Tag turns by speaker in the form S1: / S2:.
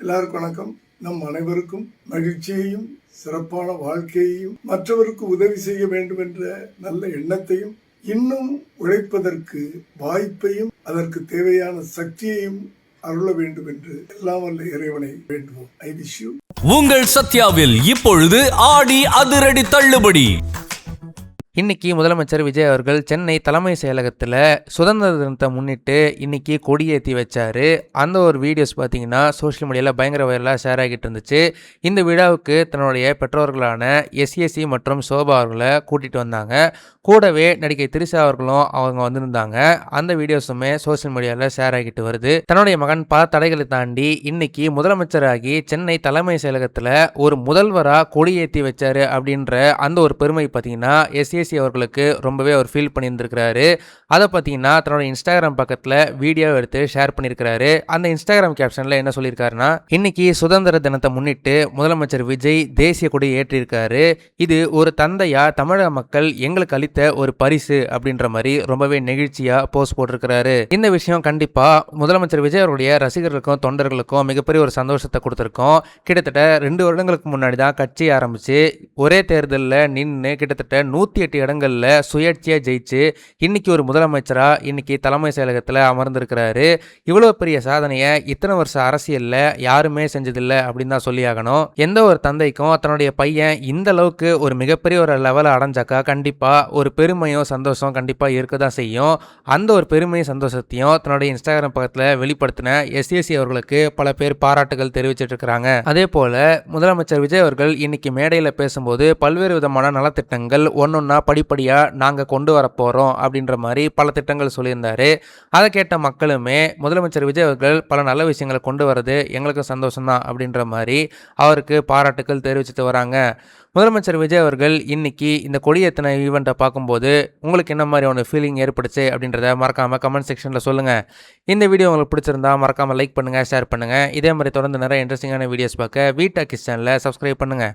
S1: எல்லாருக்கும் வணக்கம். நம் அனைவருக்கும் மகிழ்ச்சியையும் சிறப்பான வாழ்க்கையையும் மற்றவருக்கு உதவி செய்ய வேண்டும் என்ற நல்ல எண்ணத்தையும் இன்னும் உழைப்பதற்கு வாய்ப்பையும் அதற்கு தேவையான சக்தியையும் அருள வேண்டும் என்று எல்லாம் வல்ல இறைவனை வேண்டுவோம். I wish you.
S2: உங்கள் சத்யாவில் இப்பொழுது ஆடி அதிரடி தள்ளுபடி.
S3: இன்னைக்கு முதலமைச்சர் விஜய் அவர்கள் சென்னை தலைமை செயலகத்தில் சுதந்திர தினத்தை முன்னிட்டு இன்னைக்கு கொடியேற்றி வச்சாரு. அந்த ஒரு வீடியோஸ் பார்த்தீங்கன்னா சோஷியல் மீடியாவில் பயங்கர வைரலாக ஷேர் ஆகிட்டு இருந்துச்சு. இந்த விழாவுக்கு தன்னுடைய பெற்றோர்களான எஸ்எஸ்சி மற்றும் சோபா அவர்களை கூட்டிகிட்டு வந்தாங்க. கூடவே நடிகை திரிஷா அவர்களும் அவங்க வந்திருந்தாங்க. அந்த வீடியோஸுமே சோஷியல் மீடியாவில் ஷேர் ஆகிட்டு வருது. தன்னுடைய மகன் பல தடைகளை தாண்டி இன்னைக்கு முதலமைச்சராகி சென்னை தலைமை செயலகத்தில் ஒரு முதல்வராக கொடியேற்றி வச்சாரு அப்படின்ற அந்த ஒரு பெருமை பார்த்தீங்கன்னா எஸ்ஏசி அவர்களுக்கு ரொம்பவே அவர் ஃபீல் பண்ணியிருந்திருக்கிறாரு. அதை பார்த்தீங்கன்னா தன்னோட இன்ஸ்டாகிராம் பக்கத்தில் வீடியோ எடுத்து ஷேர் பண்ணியிருக்கிறாரு. அந்த இன்ஸ்டாகிராம் கேப்ஷனில் என்ன சொல்லியிருக்காருன்னா, இன்னைக்கு சுதந்திர தினத்தை முன்னிட்டு முதலமைச்சர் விஜய் தேசிய கொடி ஏற்றியிருக்காரு. இது ஒரு தந்தையா தமிழக மக்கள் எங்களுக்கு அளித்த ஒரு பரிசு அப்படின்ற மாதிரி ரொம்பவே நெகிழ்ச்சியா போஸ்ட் போட்டிருக்கிறாரு. இந்த விஷயம் கண்டிப்பா முதலமைச்சர் விஜய் அவருடைய ரசிகர்களுக்கும் தொண்டர்களுக்கும் மிகப்பெரிய ஒரு சந்தோஷத்தை கொடுத்திருக்கோம். கிட்டத்தட்ட 2 வருடங்களுக்கு முன்னாடி தான் கட்சி ஆரம்பிச்சு ஒரே தேர்தலில் நின்று கிட்டத்தட்ட 108 இடங்கள்ல சுயேட்சையா ஜெயிச்சு இன்னைக்கு ஒரு முதலமைச்சரா இன்னைக்கு தலைமை செயலகத்தில் அமர்ந்திருக்கிறாரு. இவ்வளவு பெரிய சாதனையை இத்தனை வருஷம் அரசியல்ல யாருமே செஞ்சதில்லை அப்படின்னு தான் சொல்லி ஆகணும். எந்த ஒரு தந்தைக்கும் தன்னுடைய பையன் இந்த அளவுக்கு ஒரு மிகப்பெரிய ஒரு லெவலை அடைஞ்சாக்கா கண்டிப்பா ஒரு பெருமையும் சந்தோஷம் கண்டிப்பா இருக்க தான் செய்யும். அந்த ஒரு பெருமையும் சந்தோஷத்தையும் தன்னுடைய இன்ஸ்டாகிராம் பக்கத்தில் வெளிப்படுத்தின எஸ்எஸ்சி அவர்களுக்கு பல பேர் பாராட்டுகள் தெரிவிச்சிட்டு இருக்கிறாங்க. அதே போல முதலமைச்சர் விஜய் அவர்கள் இன்னைக்கு மேடையில் பேசும்போது பல்வேறு விதமான நலத்திட்டங்கள் ஒன்னொன்னா படிப்படியா நாங்க கொண்டு வர போறோம் அப்படின்ற மாதிரி பல திட்டங்கள் சொல்லியிருந்தாரு. அதை கேட்ட மக்களுமே முதலமைச்சர் விஜய் அவர்கள் பல நல்ல விஷயங்களை கொண்டு வரது எங்களுக்கு சந்தோஷம் தான் அப்படின்ற மாதிரி அவருக்கு பாராட்டுக்கள் தெரிவிச்சுட்டு வராங்க. முதலமைச்சர் விஜய் அவர்கள் இன்னைக்கு இந்த கொடியேற்றின ஈவெண்ட்டை பார்க்கும்போது உங்களுக்கு என்ன மாதிரி ஒரு ஃபீலிங் ஏற்படுச்சு அப்படின்றத மறக்காமல் கமெண்ட் செக்ஷனில் சொல்லுங்கள். இந்த வீடியோ உங்களுக்கு பிடிச்சிருந்தா மறக்காமல் லைக் பண்ணுங்கள், ஷேர் பண்ணுங்கள். இதே மாதிரி தொடர்ந்து நிறைய இன்ட்ரெஸ்டிங்கான வீடியோஸ் பார்க்க வீட்டா கிஸ் சேனலை சப்ஸ்கிரைப் பண்ணுங்கள்.